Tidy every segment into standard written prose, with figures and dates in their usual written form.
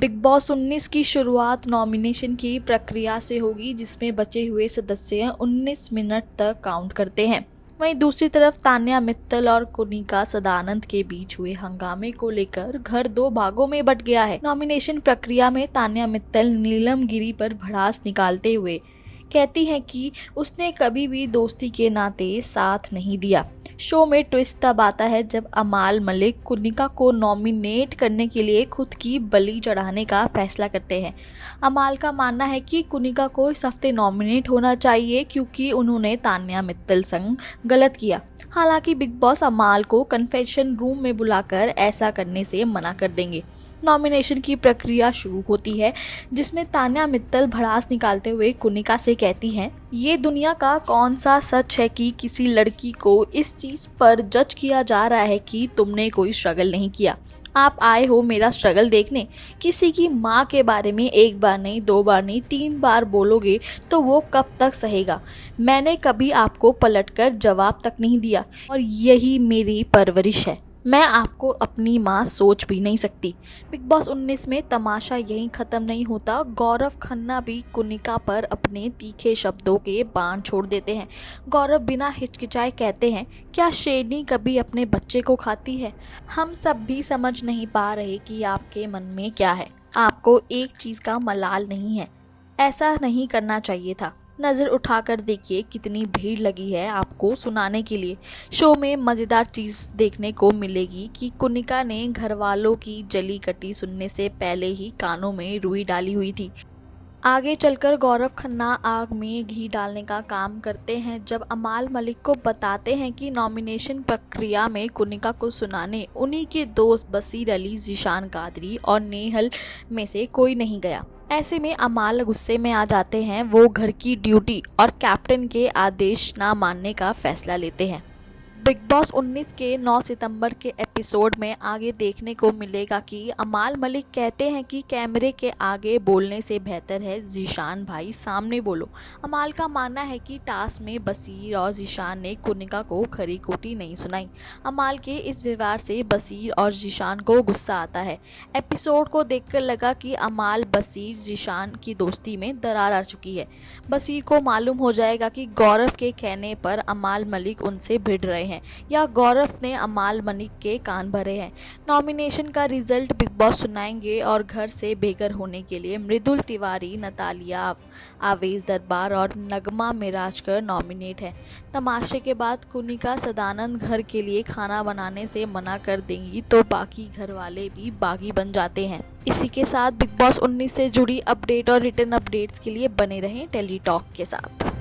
Big boss 19 की शुरुआत nomination की प्रक्रिया से होगी, जिसमें बचे हुए सदस्य 19 मिनट तक काउंट करते हैं। वहीं दूसरी तरफ तान्या मित्तल और कुनिका सदानंद के बीच हुए हंगामे को लेकर घर दो भागों में बंट गया है। नॉमिनेशन प्रक्रिया में तान्या मित्तल नीलम गिरी पर भड़ास निकालते हुए कहती हैं कि उसने कभी भी दोस्ती के नाते साथ नहीं दिया। शो में ट्विस्ट तब आता है जब अमाल मलिक कुनिका को नॉमिनेट करने के लिए खुद की बलि चढ़ाने का फैसला करते हैं। अमाल का मानना है कि कुनिका को इस हफ्ते नॉमिनेट होना चाहिए क्योंकि उन्होंने तान्या मित्तल संग गलत किया। हालांकि बिग बॉस अमाल को कन्फेशन रूम में बुलाकर ऐसा करने से मना कर देंगे। नॉमिनेशन की प्रक्रिया शुरू होती है, जिसमें तान्या मित्तल भड़ास निकालते हुए कुनिका से कहती हैं, ये दुनिया का कौन सा सच है कि किसी लड़की को इस चीज़ पर जज किया जा रहा है कि तुमने कोई स्ट्रगल नहीं किया। आप आए हो मेरा स्ट्रगल देखने। किसी की माँ के बारे में एक बार नहीं, दो बार नहीं, 3 बार बोलोगे तो वो कब तक सहेगा। मैंने कभी आपको पलटकर जवाब तक नहीं दिया और यही मेरी परवरिश है। मैं आपको अपनी माँ सोच भी नहीं सकती। बिग बॉस 19 में तमाशा यहीं ख़त्म नहीं होता। गौरव खन्ना भी कुनिका पर अपने तीखे शब्दों के बाण छोड़ देते हैं। गौरव बिना हिचकिचाए कहते हैं, क्या शेरनी कभी अपने बच्चे को खाती है? हम सब भी समझ नहीं पा रहे कि आपके मन में क्या है। आपको एक चीज़ का मलाल नहीं है। ऐसा नहीं करना चाहिए था। नज़र उठाकर देखिए कितनी भीड़ लगी है आपको सुनाने के लिए। शो में मज़ेदार चीज़ देखने को मिलेगी कि कुनिका ने घरवालों की जली कटी सुनने से पहले ही कानों में रुई डाली हुई थी। आगे चलकर गौरव खन्ना आग में घी डालने का काम करते हैं जब अमाल मलिक को बताते हैं कि नॉमिनेशन प्रक्रिया में कुनिका को सुनाने उन्हीं के दोस्त बसीर अली, ज़ीशान कादरी और नेहल में से कोई नहीं गया। ऐसे में अमाल गुस्से में आ जाते हैं। वो घर की ड्यूटी और कैप्टन के आदेश ना मानने का फैसला लेते हैं। बिग बॉस 19 के 9 सितंबर के एपिसोड में आगे देखने को मिलेगा कि अमाल मलिक कहते हैं कि कैमरे के आगे बोलने से बेहतर है ज़ीशान भाई सामने बोलो। अमाल का मानना है कि टास्क में बसीर और ज़ीशान ने कुनिका को खरी खोटी नहीं सुनाई। अमाल के इस व्यवहार से बसीर और ज़ीशान को गुस्सा आता है। एपिसोड को देखकर लगा कि अमाल बसीर ज़ीशान की दोस्ती में दरार आ चुकी है। बसीर को मालूम हो जाएगा कि गौरव के कहने पर अमाल मलिक उनसे भिड़ रहे हैं या गौरव ने अमाल मलिक के कान भरे हैं। नॉमिनेशन का रिजल्ट बिग बॉस सुनाएंगे और घर से बेघर होने के लिए मृदुल तिवारी, नतालिया, आवेश दरबार और नगमा मिराजकर नॉमिनेट है। तमाशे के बाद कुनिका सदानंद घर के लिए खाना बनाने से मना कर देंगी तो बाकी घर वाले भी बागी बन जाते हैं। इसी के साथ बिग बॉस 19 से जुड़ी अपडेट और रिटर्न अपडेट्स के लिए बने रहें टेली टॉक के साथ।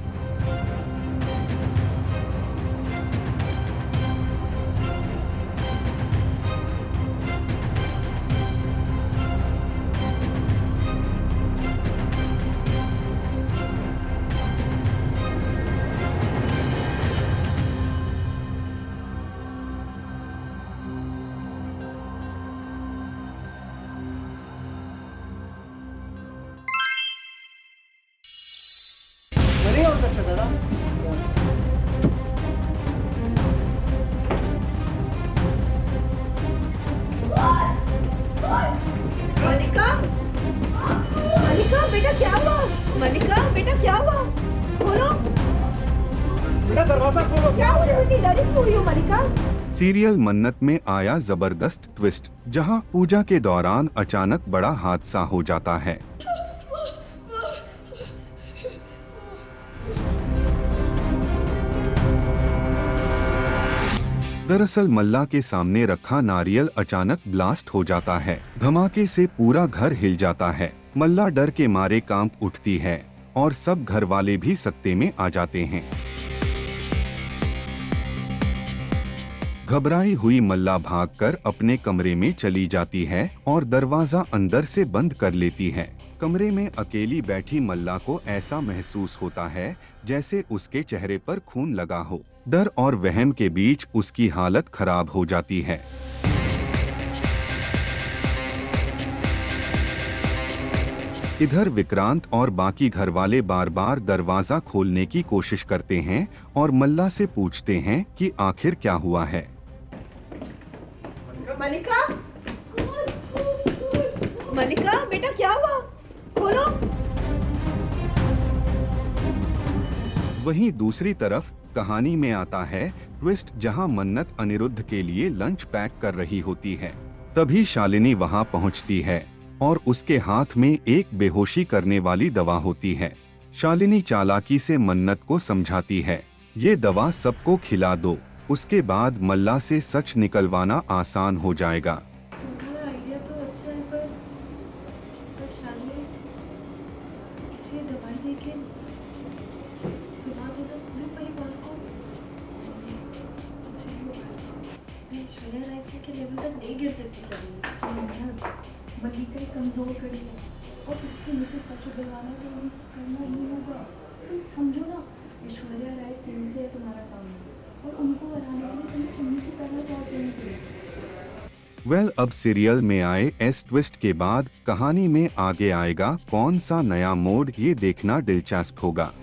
नहीं हो सकता दादा। मलिका, मलिका बेटा क्या हुआ? मलिका बेटा क्या हुआ? खोलो। बेटा दरवाजा खोलो। क्या हो रही है? इतनी डरी क्यों हुई हो मलिका? सीरियल मन्नत में आया जबरदस्त ट्विस्ट, जहां पूजा के दौरान अचानक बड़ा हादसा हो जाता है। दरअसल मल्ला के सामने रखा नारियल अचानक ब्लास्ट हो जाता है। धमाके से पूरा घर हिल जाता है। मल्ला डर के मारे कांप उठती है और सब घर वाले भी सत्ते में आ जाते हैं। घबराई हुई मल्ला भागकर अपने कमरे में चली जाती है और दरवाजा अंदर से बंद कर लेती है। कमरे में अकेली बैठी मल्ला को ऐसा महसूस होता है जैसे उसके चेहरे पर खून लगा हो। डर और वहम के बीच उसकी हालत खराब हो जाती है। इधर विक्रांत और बाकी घरवाले बार बार दरवाजा खोलने की कोशिश करते हैं और मल्ला से पूछते हैं कि आखिर क्या हुआ है। मलिका, मलिका बेटा क्या हुआ? खोलो। वहीं दूसरी तरफ कहानी में आता है ट्विस्ट, जहां मन्नत अनिरुद्ध के लिए लंच पैक कर रही होती है। तभी शालिनी वहां पहुंचती है और उसके हाथ में एक बेहोशी करने वाली दवा होती है। शालिनी चालाकी से मन्नत को समझाती है, ये दवा सबको खिला दो, उसके बाद मल्ला से सच निकलवाना आसान हो जाएगा। तुम्हारा आइडिया तो अच्छा है, पर शालिनी इसे दवाई देके सुला देना पूरे परिवार को, मुझे मैं ऐश्वर्या राय से के लेवल तक नहीं गिर सकती। मल्लिका कमजोर कर दिया और उसके मुझे सच उगलवाना तो उन्हें करना ही होगा। तुम समझो ना, ऐश्वर्या राय सिंह से है तुम्हारा सामने और उनको हराने के लिए तुम्हें उन्हीं की तरह चाह चाहिए। अब सीरियल में आए इस ट्विस्ट के बाद कहानी में आगे आएगा कौन सा नया मोड़, ये देखना दिलचस्प होगा।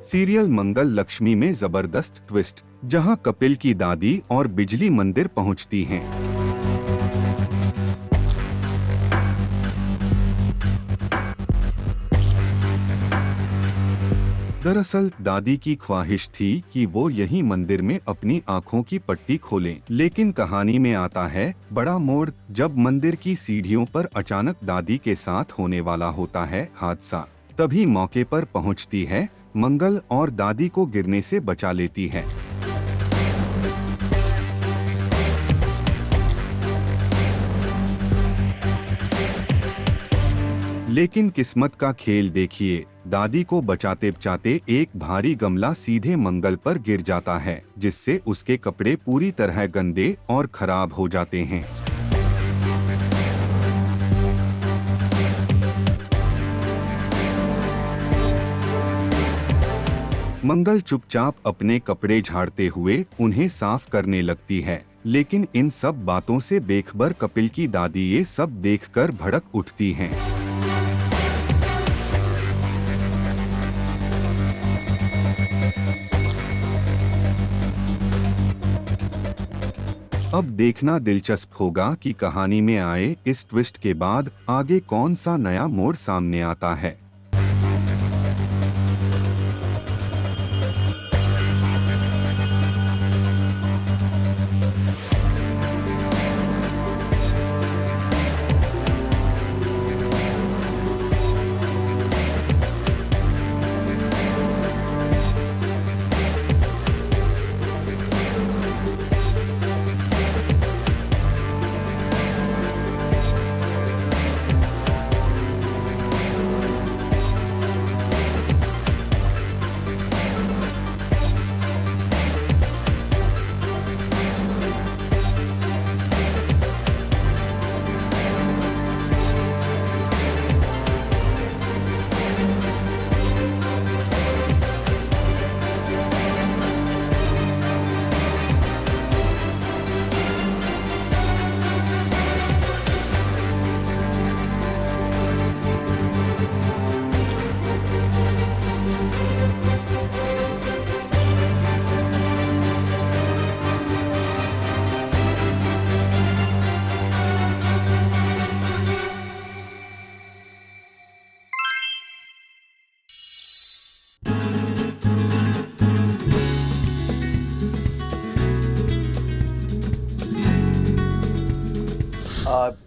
सीरियल मंगल लक्ष्मी में जबरदस्त ट्विस्ट, जहां कपिल की दादी और बिजली मंदिर पहुंचती हैं। दरअसल दादी की ख्वाहिश थी कि वो यही मंदिर में अपनी आंखों की पट्टी खोलें, लेकिन कहानी में आता है बड़ा मोड़, जब मंदिर की सीढ़ियों पर अचानक दादी के साथ होने वाला होता है हादसा। तभी मौके पर पहुंचती है मंगल और दादी को गिरने से बचा लेती है। लेकिन किस्मत का खेल देखिए, दादी को बचाते बचाते एक भारी गमला सीधे मंगल पर गिर जाता है, जिससे उसके कपड़े पूरी तरह गंदे और खराब हो जाते हैं। मंगल चुपचाप अपने कपड़े झाड़ते हुए उन्हें साफ करने लगती है, लेकिन इन सब बातों से बेखबर कपिल की दादी ये सब देखकर भड़क उठती हैं। अब देखना दिलचस्प होगा कि कहानी में आए इस ट्विस्ट के बाद आगे कौन सा नया मोड़ सामने आता है।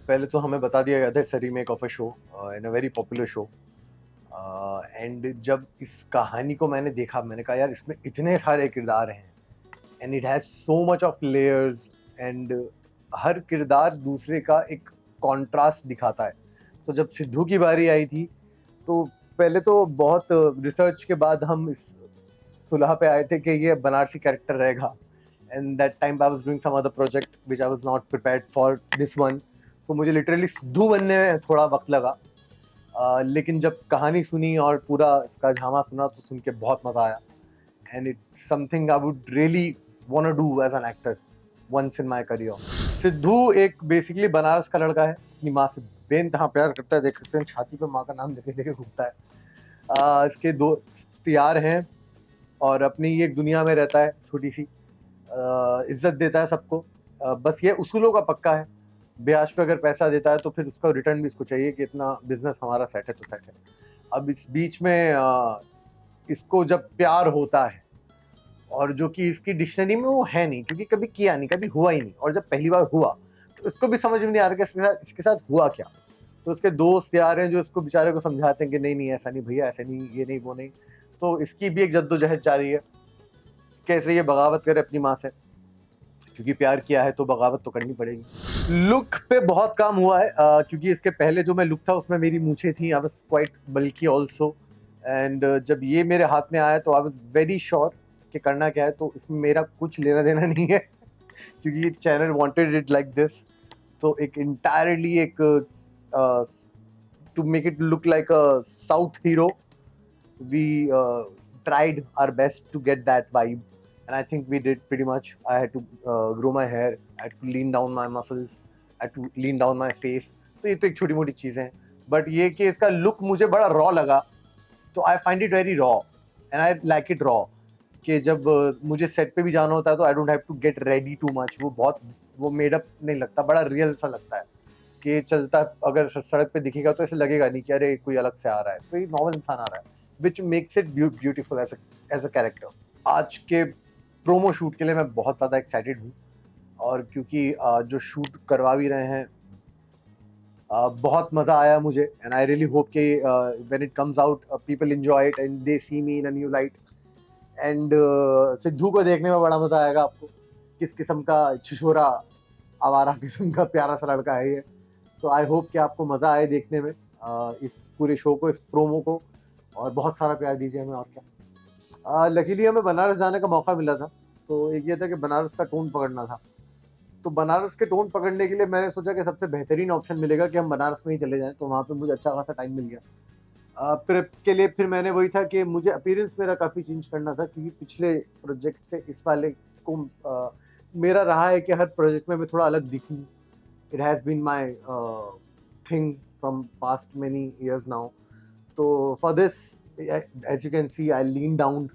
पहले तो हमें बता दिया गया था it's a remake of a show in a very popular show and जब इस कहानी को मैंने देखा, मैंने कहा यार इसमें इतने सारे किरदार हैं and it has so much of layers and हर किरदार दूसरे का एक कॉन्ट्रास्ट दिखाता है। तो जब सिद्धू की बारी आई थी तो पहले तो बहुत रिसर्च के बाद हम इस सुलह पे आए थे कि ये बनारसी कैरेक्टर रहेगा, and that time I was doing some other project which I was not prepared for this one. तो मुझे लिटरली सिद्धू बनने में थोड़ा वक्त लगा, लेकिन जब कहानी सुनी और पूरा इसका झामा सुना तो सुन के बहुत मज़ा आया and it's something I would really want to do as an actor once in my career. Sidhu एक बेसिकली बनारस का लड़का है, अपनी माँ से बेइंतहा प्यार करता है, देख सकते हैं छाती पे माँ का नाम लेके लेके घूमता है। इसके दो यार हैं और अपनी एक दुनिया में रहता है छोटी सी, इज्जत देता है सबको, बस ये उसूलों का पक्का है। ब्याज पे अगर पैसा देता है तो फिर उसका रिटर्न भी इसको चाहिए कि इतना बिजनेस हमारा सेट है तो सेट है। अब इस बीच में इसको जब प्यार होता है और जो कि इसकी डिक्शनरी में वो है नहीं, क्योंकि कभी किया नहीं, कभी हुआ ही नहीं, और जब पहली बार हुआ तो इसको भी समझ में नहीं आ रहा कि इसके साथ हुआ क्या। तो उसके दोस्त यार हैं जो इसको बेचारे को समझाते हैं कि नहीं नहीं ऐसा नहीं भैया, ऐसा नहीं, ये नहीं वो नहीं। तो इसकी भी एक जद्दोजहद जारी है कैसे ये बगावत करे अपनी माँ से, क्योंकि प्यार किया है तो बगावत तो करनी पड़ेगी। लुक पे बहुत काम हुआ है, क्योंकि इसके पहले जो मैं लुक था उसमें मेरी मूछें थी, I was quite bulky also, and जब ये मेरे हाथ में आया तो आई वाज वेरी श्योर कि करना क्या है। तो इसमें मेरा कुछ लेना देना नहीं है क्योंकि channel wanted it like this. तो एक इंटायरली एक to make it look like a south hero, we tried our best to get that vibe and I think we did pretty much. I had to grow my hair, I had to lean down my muscles, I had to lean down my face. तो ये तो एक छोटी मोटी चीज़ें हैं, but ये कि इसका लुक मुझे बड़ा रॉ लगा, तो I find it very raw and I like it raw. कि जब मुझे सेट पे भी जाना होता है तो I don't have to get ready too much, वो मेडअप नहीं लगता, बड़ा रियल सा लगता है कि चलता अगर सड़क पे दिखेगा तो ऐसे लगेगा नहीं कि अरे कोई अलग से आ रहा है, कोई नॉर्मल इंसान आ रहा है, which makes it beautiful as a character. आज के प्रोमो शूट के लिए मैं बहुत ज़्यादा एक्साइटेड हूँ, और क्योंकि जो शूट करवा भी रहे हैं बहुत मज़ा आया मुझे, एंड आई रियली होप कि when it comes out people enjoy it and they see me in a new light. And Sidhu को देखने में बड़ा मज़ा आएगा आपको, किस किस्म का छिछोरा आवारा किस्म का प्यारा सा लड़का है ये। तो आई होप कि आपको मज़ा आए देखने में इस पूरे शो को, इस प्रोमो को, और बहुत सारा प्यार दीजिए हमें। और क्या, लकीली हमें बनारस जाने का मौका मिला था, तो एक ये था कि बनारस का टोन पकड़ना था। तो बनारस के टोन पकड़ने के लिए मैंने सोचा कि सबसे बेहतरीन ऑप्शन मिलेगा कि हम बनारस में ही चले जाएं, तो वहाँ पे मुझे अच्छा खासा टाइम मिल गया। प्रेप के लिए फिर मैंने वही था कि मुझे अपीयरेंस मेरा काफ़ी चेंज करना था, क्योंकि पिछले प्रोजेक्ट से इस वाले को मेरा रहा है कि हर प्रोजेक्ट में मैं थोड़ा अलग दिखूँ। It has been my thing from past many years now. तो for this age you can see I lean down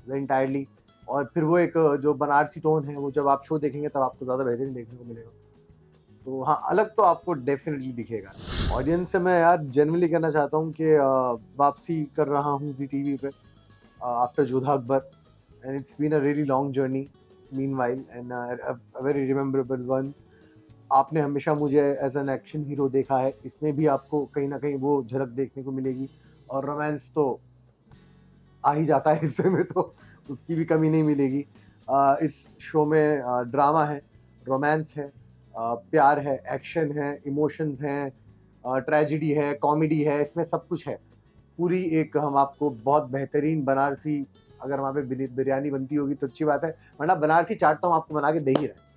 entirely, और फिर वो एक जो बनारसी टोन है वो जब आप शो देखेंगे तब आपको ज़्यादा बेहतरीन देखने को मिलेगा। तो हाँ, अलग तो आपको डेफिनेटली दिखेगा। ऑडियंस से मैं यार जनरली कहना चाहता हूँ कि वापसी कर रहा हूँ जी टीवी पे after Jodha Akbar, and it's been a really long journey meanwhile and a very rememberable one. आपने हमेशा मुझे एज एन एक्शन हीरो देखा है, इसमें भी आपको कहीं ना कहीं वो झलक देखने को मिलेगी, और रोमांस तो आ ही जाता है हिस्से में, तो उसकी भी कमी नहीं मिलेगी। इस शो में ड्रामा है, रोमांस है, प्यार है, एक्शन है, इमोशंस हैं, ट्रेजिडी है, कॉमेडी है, इसमें सब कुछ है। पूरी एक हम आपको बहुत बेहतरीन बनारसी, अगर वहाँ पे बिरयानी बनती होगी तो अच्छी बात है, वरना बनारसी चाट तो हम आपको बना के दे ही रहे हैं।